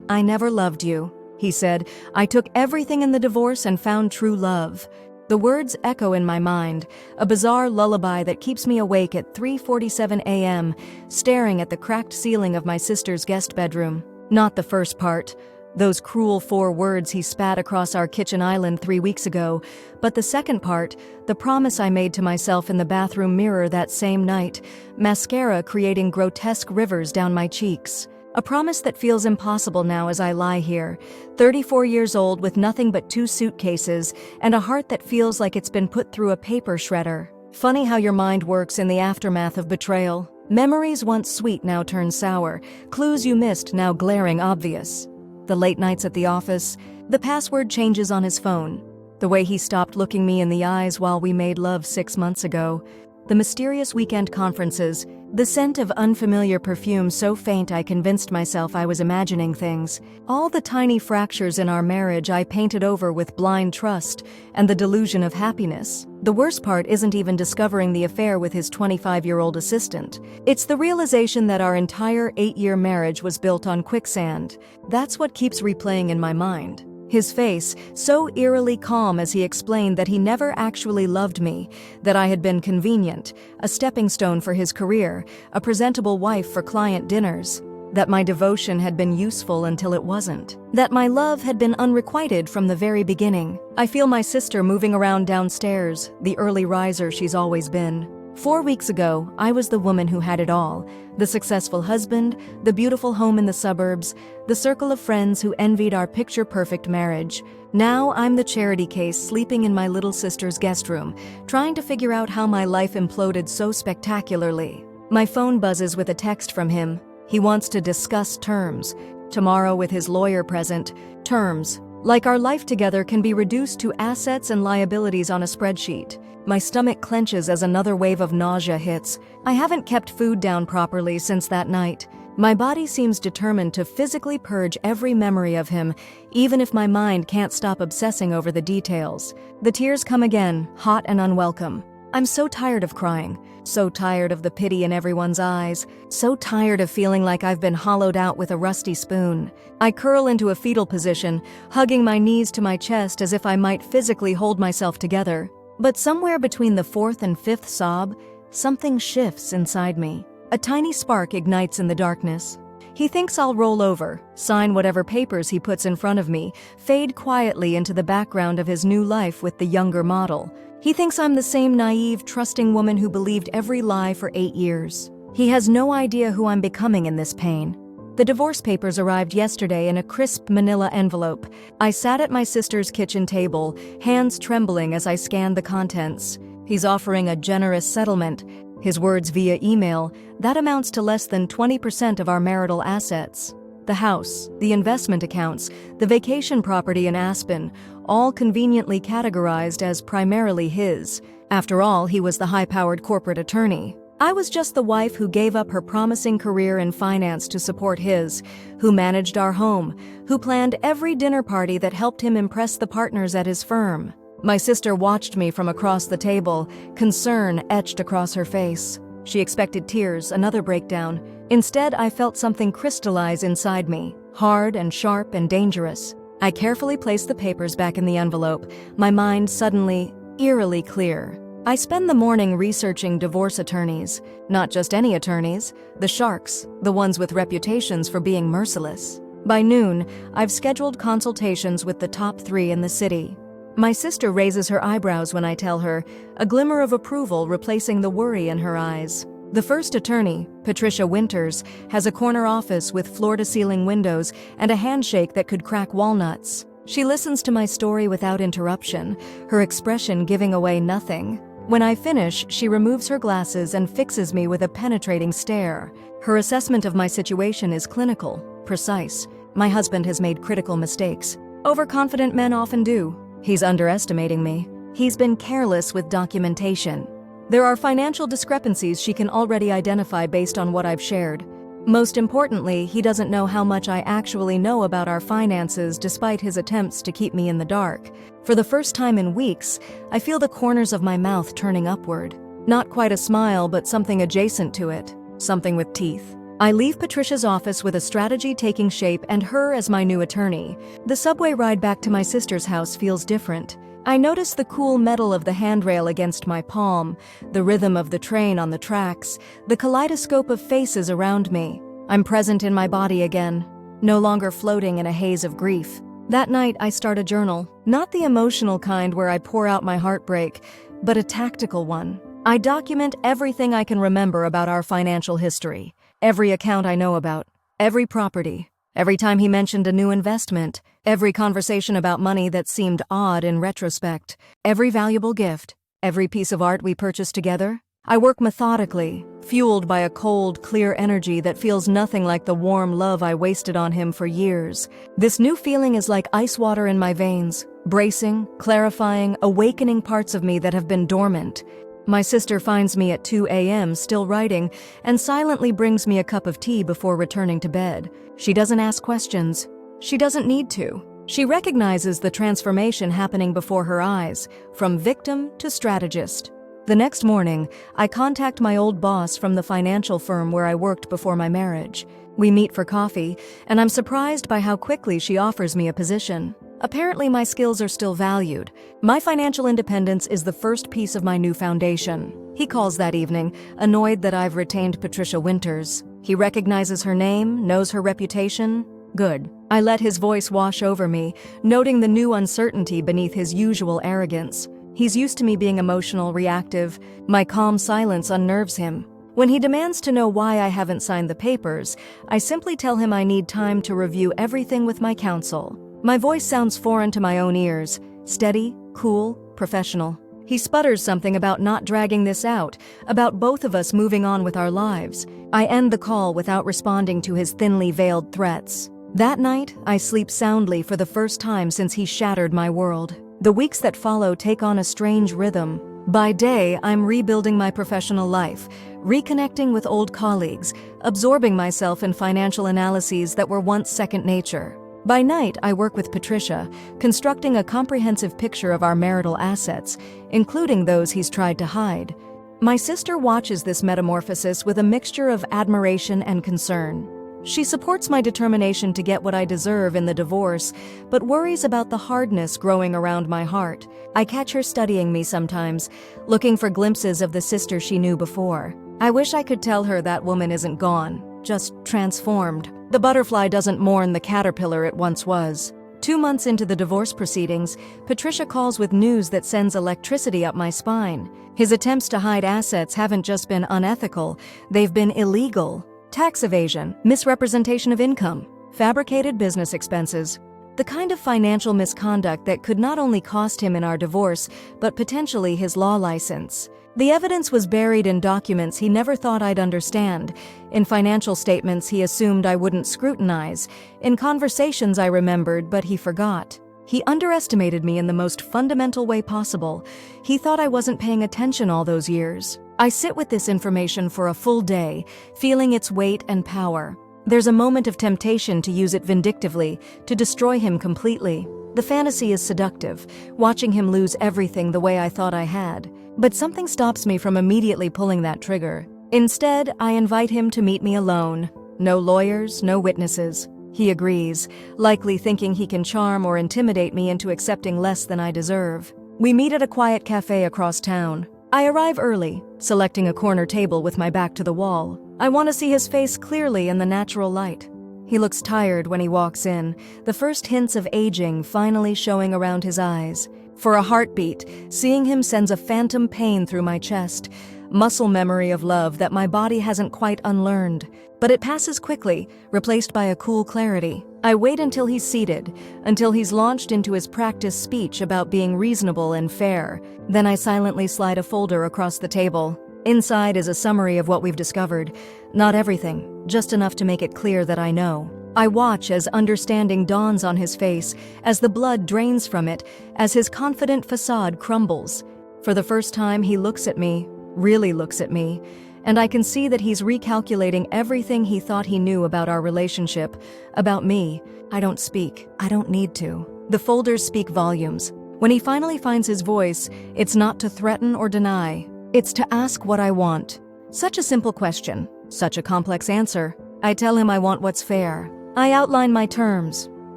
"I never loved you," he said. "I took everything in the divorce and found true love." The words echo in my mind, a bizarre lullaby that keeps me awake at 3:47 a.m., staring at the cracked ceiling of my sister's guest bedroom. Not the first part, those cruel 4 words he spat across our kitchen island 3 weeks ago, but the second part, the promise I made to myself in the bathroom mirror that same night, mascara creating grotesque rivers down my cheeks. A promise that feels impossible now as I lie here, 34 years old with nothing but 2 suitcases and a heart that feels like it's been put through a paper shredder. Funny how your mind works in the aftermath of betrayal. Memories once sweet now turn sour, clues you missed now glaring obvious. The late nights at the office, the password changes on his phone, the way he stopped looking me in the eyes while we made love 6 months ago, the mysterious weekend conferences, the scent of unfamiliar perfume so faint I convinced myself I was imagining things, all the tiny fractures in our marriage I painted over with blind trust and the delusion of happiness. The worst part isn't even discovering the affair with his 25-year-old assistant. It's the realization that our entire 8-year marriage was built on quicksand. That's what keeps replaying in my mind. His face, so eerily calm as he explained that he never actually loved me, that I had been convenient, a stepping stone for his career, a presentable wife for client dinners, that my devotion had been useful until it wasn't, that my love had been unrequited from the very beginning. I feel my sister moving around downstairs, the early riser she's always been. 4 weeks ago, I was the woman who had it all. The successful husband, the beautiful home in the suburbs, the circle of friends who envied our picture-perfect marriage. Now I'm the charity case sleeping in my little sister's guest room, trying to figure out how my life imploded so spectacularly. My phone buzzes with a text from him. He wants to discuss terms. Tomorrow with his lawyer present. Terms. Like our life together can be reduced to assets and liabilities on a spreadsheet. My stomach clenches as another wave of nausea hits. I haven't kept food down properly since that night. My body seems determined to physically purge every memory of him, even if my mind can't stop obsessing over the details. The tears come again, hot and unwelcome. I'm so tired of crying, so tired of the pity in everyone's eyes, so tired of feeling like I've been hollowed out with a rusty spoon. I curl into a fetal position, hugging my knees to my chest as if I might physically hold myself together. But somewhere between the 4th and 5th sob, something shifts inside me. A tiny spark ignites in the darkness. He thinks I'll roll over, sign whatever papers he puts in front of me, fade quietly into the background of his new life with the younger model. He thinks I'm the same naive, trusting woman who believed every lie for 8 years. He has no idea who I'm becoming in this pain. The divorce papers arrived yesterday in a crisp manila envelope. I sat at my sister's kitchen table, hands trembling as I scanned the contents. He's offering a generous settlement. His words via email, that amounts to less than 20% of our marital assets. The house, the investment accounts, the vacation property in Aspen, all conveniently categorized as primarily his. After all, he was the high-powered corporate attorney. I was just the wife who gave up her promising career in finance to support his, who managed our home, who planned every dinner party that helped him impress the partners at his firm. My sister watched me from across the table, concern etched across her face. She expected tears, another breakdown. Instead, I felt something crystallize inside me, hard and sharp and dangerous. I carefully placed the papers back in the envelope, my mind suddenly, eerily clear. I spend the morning researching divorce attorneys, not just any attorneys, the sharks, the ones with reputations for being merciless. By noon, I've scheduled consultations with the top 3 in the city. My sister raises her eyebrows when I tell her, a glimmer of approval replacing the worry in her eyes. The first attorney, Patricia Winters, has a corner office with floor-to-ceiling windows and a handshake that could crack walnuts. She listens to my story without interruption, her expression giving away nothing. When I finish, she removes her glasses and fixes me with a penetrating stare. Her assessment of my situation is clinical, precise. My husband has made critical mistakes. Overconfident men often do. He's underestimating me. He's been careless with documentation. There are financial discrepancies she can already identify based on what I've shared. Most importantly, he doesn't know how much I actually know about our finances despite his attempts to keep me in the dark. For the first time in weeks, I feel the corners of my mouth turning upward. Not quite a smile, but something adjacent to it. Something with teeth. I leave Patricia's office with a strategy taking shape and her as my new attorney. The subway ride back to my sister's house feels different. I notice the cool metal of the handrail against my palm, the rhythm of the train on the tracks, the kaleidoscope of faces around me. I'm present in my body again, no longer floating in a haze of grief. That night, I start a journal, not the emotional kind where I pour out my heartbreak, but a tactical one. I document everything I can remember about our financial history, every account I know about, every property, every time he mentioned a new investment, every conversation about money that seemed odd in retrospect, every valuable gift, every piece of art we purchased together. I work methodically, fueled by a cold, clear energy that feels nothing like the warm love I wasted on him for years. This new feeling is like ice water in my veins, bracing, clarifying, awakening parts of me that have been dormant. My sister finds me at 2 a.m. still writing and silently brings me a cup of tea before returning to bed. She doesn't ask questions. She doesn't need to. She recognizes the transformation happening before her eyes, from victim to strategist. The next morning, I contact my old boss from the financial firm where I worked before my marriage. We meet for coffee, and I'm surprised by how quickly she offers me a position. Apparently, my skills are still valued. My financial independence is the first piece of my new foundation. He calls that evening, annoyed that I've retained Patricia Winters. He recognizes her name, knows her reputation. Good. I let his voice wash over me, noting the new uncertainty beneath his usual arrogance. He's used to me being emotional, reactive. My calm silence unnerves him. When he demands to know why I haven't signed the papers, I simply tell him I need time to review everything with my counsel. My voice sounds foreign to my own ears, steady, cool, professional. He sputters something about not dragging this out, about both of us moving on with our lives. I end the call without responding to his thinly veiled threats. That night, I sleep soundly for the first time since he shattered my world. The weeks that follow take on a strange rhythm. By day, I'm rebuilding my professional life, reconnecting with old colleagues, absorbing myself in financial analyses that were once second nature. By night, I work with Patricia, constructing a comprehensive picture of our marital assets, including those he's tried to hide. My sister watches this metamorphosis with a mixture of admiration and concern. She supports my determination to get what I deserve in the divorce, but worries about the hardness growing around my heart. I catch her studying me sometimes, looking for glimpses of the sister she knew before. I wish I could tell her that woman isn't gone, just transformed. The butterfly doesn't mourn the caterpillar it once was. 2 months into the divorce proceedings, Patricia calls with news that sends electricity up my spine. His attempts to hide assets haven't just been unethical, they've been illegal. Tax evasion, misrepresentation of income, fabricated business expenses. The kind of financial misconduct that could not only cost him in our divorce, but potentially his law license. The evidence was buried in documents he never thought I'd understand, in financial statements he assumed I wouldn't scrutinize, in conversations I remembered but he forgot. He underestimated me in the most fundamental way possible. He thought I wasn't paying attention all those years. I sit with this information for a full day, feeling its weight and power. There's a moment of temptation to use it vindictively, to destroy him completely. The fantasy is seductive, watching him lose everything the way I thought I had. But something stops me from immediately pulling that trigger. Instead, I invite him to meet me alone. No lawyers, no witnesses. He agrees, likely thinking he can charm or intimidate me into accepting less than I deserve. We meet at a quiet cafe across town. I arrive early, selecting a corner table with my back to the wall. I want to see his face clearly in the natural light. He looks tired when he walks in, the first hints of aging finally showing around his eyes. For a heartbeat, seeing him sends a phantom pain through my chest, muscle memory of love that my body hasn't quite unlearned. But it passes quickly, replaced by a cool clarity. I wait until he's seated, until he's launched into his practice speech about being reasonable and fair. Then I silently slide a folder across the table. Inside is a summary of what we've discovered. Not everything, just enough to make it clear that I know. I watch as understanding dawns on his face, as the blood drains from it, as his confident facade crumbles. For the first time, he looks at me, really looks at me, and I can see that he's recalculating everything he thought he knew about our relationship, about me. I don't speak. I don't need to. The folders speak volumes. When he finally finds his voice, it's not to threaten or deny. It's to ask what I want. Such a simple question, such a complex answer. I tell him I want what's fair. I outline my terms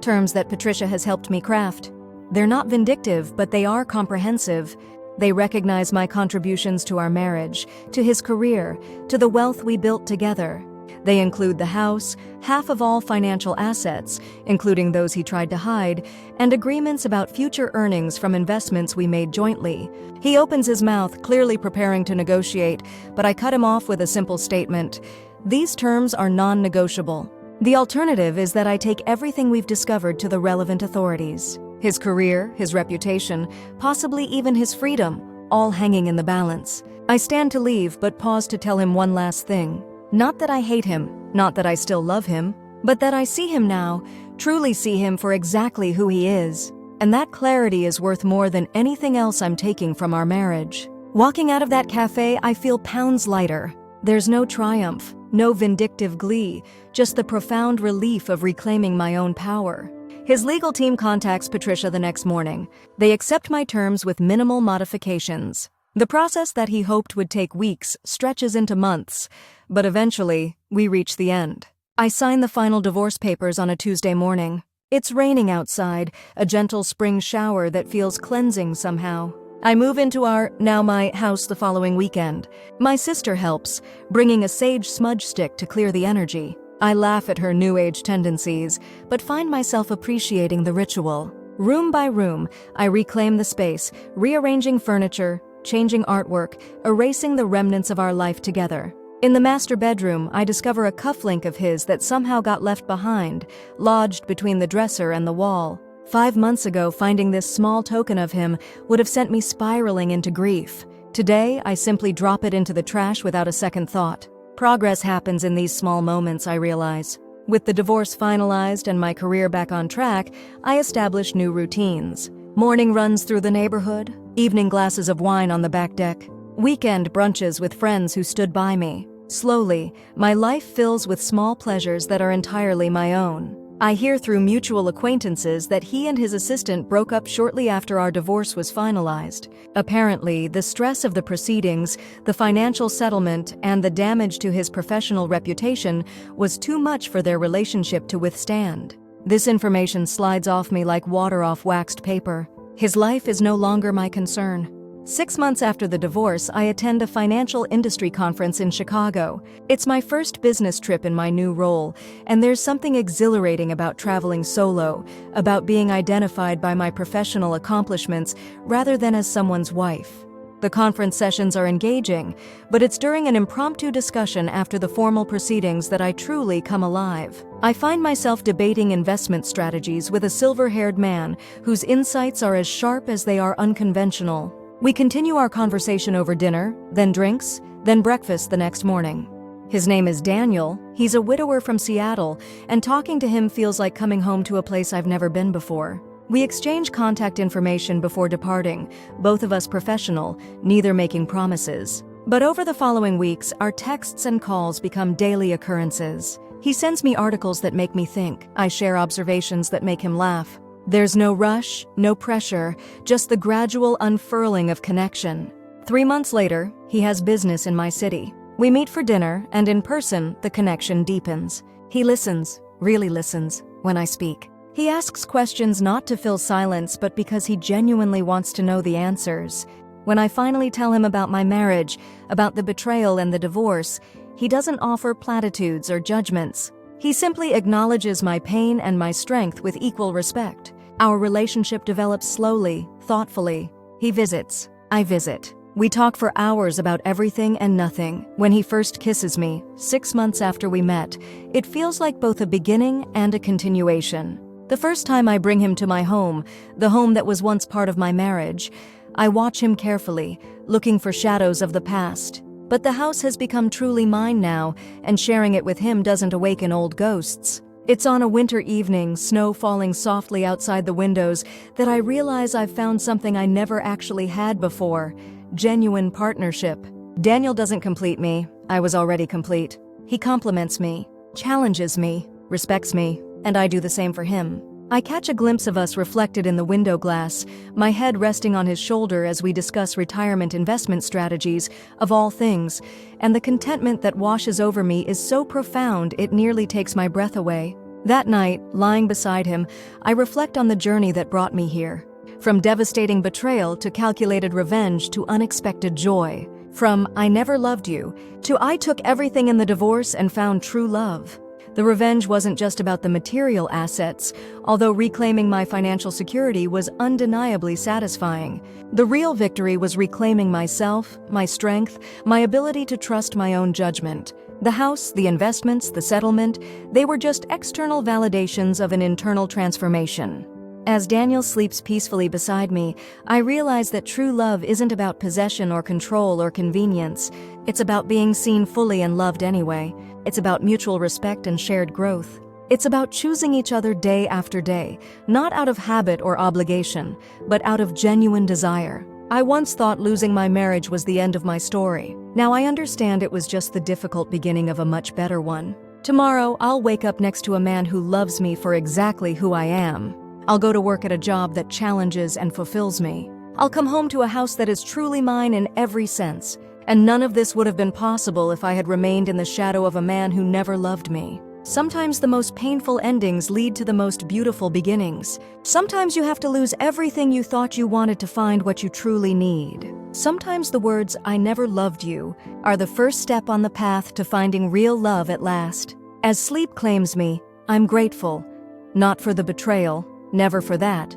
that Patricia has helped me craft. They're not vindictive, but they are comprehensive. They recognize my contributions to our marriage, to his career, to the wealth we built together. They include the house, half of all financial assets, including those he tried to hide, and agreements about future earnings from investments we made jointly. He opens his mouth, clearly preparing to negotiate, but I cut him off with a simple statement. These terms are non-negotiable. The alternative is that I take everything we've discovered to the relevant authorities. His career, his reputation, possibly even his freedom, all hanging in the balance. I stand to leave, but pause to tell him one last thing. Not that I hate him, not that I still love him, but that I see him now, truly see him for exactly who he is. And that clarity is worth more than anything else I'm taking from our marriage. Walking out of that cafe, I feel pounds lighter. There's no triumph, no vindictive glee, just the profound relief of reclaiming my own power. His legal team contacts Patricia the next morning. They accept my terms with minimal modifications. The process that he hoped would take weeks stretches into months, but eventually, we reach the end. I sign the final divorce papers on a Tuesday morning. It's raining outside, a gentle spring shower that feels cleansing somehow. I move into my house the following weekend. My sister helps, bringing a sage smudge stick to clear the energy. I laugh at her new age tendencies, but find myself appreciating the ritual. Room by room, I reclaim the space, rearranging furniture, changing artwork, erasing the remnants of our life together. In the master bedroom, I discover a cufflink of his that somehow got left behind, lodged between the dresser and the wall. 5 months ago, finding this small token of him would have sent me spiraling into grief. Today, I simply drop it into the trash without a second thought. Progress happens in these small moments, I realize. With the divorce finalized and my career back on track, I establish new routines. Morning runs through the neighborhood, evening glasses of wine on the back deck, weekend brunches with friends who stood by me. Slowly, my life fills with small pleasures that are entirely my own. I hear through mutual acquaintances that he and his assistant broke up shortly after our divorce was finalized. Apparently, the stress of the proceedings, the financial settlement, and the damage to his professional reputation was too much for their relationship to withstand. This information slides off me like water off waxed paper. His life is no longer my concern. 6 months after the divorce, I attend a financial industry conference in Chicago. It's my first business trip in my new role, and there's something exhilarating about traveling solo, about being identified by my professional accomplishments rather than as someone's wife. The conference sessions are engaging, but it's during an impromptu discussion after the formal proceedings that I truly come alive. I find myself debating investment strategies with a silver-haired man whose insights are as sharp as they are unconventional. We continue our conversation over dinner, then drinks, then breakfast the next morning. His name is Daniel. He's a widower from Seattle, and talking to him feels like coming home to a place I've never been before. We exchange contact information before departing, both of us professional, neither making promises. But over the following weeks, our texts and calls become daily occurrences. He sends me articles that make me think. I share observations that make him laugh. There's no rush, no pressure, just the gradual unfurling of connection. 3 months later, he has business in my city. We meet for dinner, and in person, the connection deepens. He listens, really listens, when I speak. He asks questions not to fill silence, but because he genuinely wants to know the answers. When I finally tell him about my marriage, about the betrayal and the divorce, he doesn't offer platitudes or judgments. He simply acknowledges my pain and my strength with equal respect. Our relationship develops slowly, thoughtfully. He visits. I visit. We talk for hours about everything and nothing. When he first kisses me, 6 months after we met, it feels like both a beginning and a continuation. The first time I bring him to my home, the home that was once part of my marriage, I watch him carefully, looking for shadows of the past. But the house has become truly mine now, and sharing it with him doesn't awaken old ghosts. It's on a winter evening, snow falling softly outside the windows, that I realize I've found something I never actually had before: genuine partnership. Daniel doesn't complete me. I was already complete. He compliments me, challenges me, respects me, and I do the same for him. I catch a glimpse of us reflected in the window glass, my head resting on his shoulder as we discuss retirement investment strategies, of all things, and the contentment that washes over me is so profound it nearly takes my breath away. That night, lying beside him, I reflect on the journey that brought me here. From devastating betrayal to calculated revenge to unexpected joy. From "I never loved you" to "I took everything in the divorce and found true love." The revenge wasn't just about the material assets, although reclaiming my financial security was undeniably satisfying. The real victory was reclaiming myself, my strength, my ability to trust my own judgment. The house, the investments, the settlement, they were just external validations of an internal transformation. As Daniel sleeps peacefully beside me, I realize that true love isn't about possession or control or convenience. It's about being seen fully and loved anyway. It's about mutual respect and shared growth. It's about choosing each other day after day, not out of habit or obligation, but out of genuine desire. I once thought losing my marriage was the end of my story. Now I understand it was just the difficult beginning of a much better one. Tomorrow, I'll wake up next to a man who loves me for exactly who I am. I'll go to work at a job that challenges and fulfills me. I'll come home to a house that is truly mine in every sense. And none of this would have been possible if I had remained in the shadow of a man who never loved me. Sometimes the most painful endings lead to the most beautiful beginnings. Sometimes you have to lose everything you thought you wanted to find what you truly need. Sometimes the words "I never loved you" are the first step on the path to finding real love at last. As sleep claims me, I'm grateful. Not for the betrayal, never for that,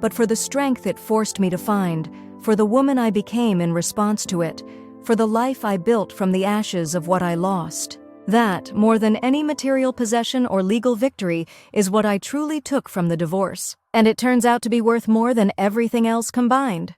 but for the strength it forced me to find, for the woman I became in response to it, for the life I built from the ashes of what I lost. That, more than any material possession or legal victory, is what I truly took from the divorce. And it turns out to be worth more than everything else combined.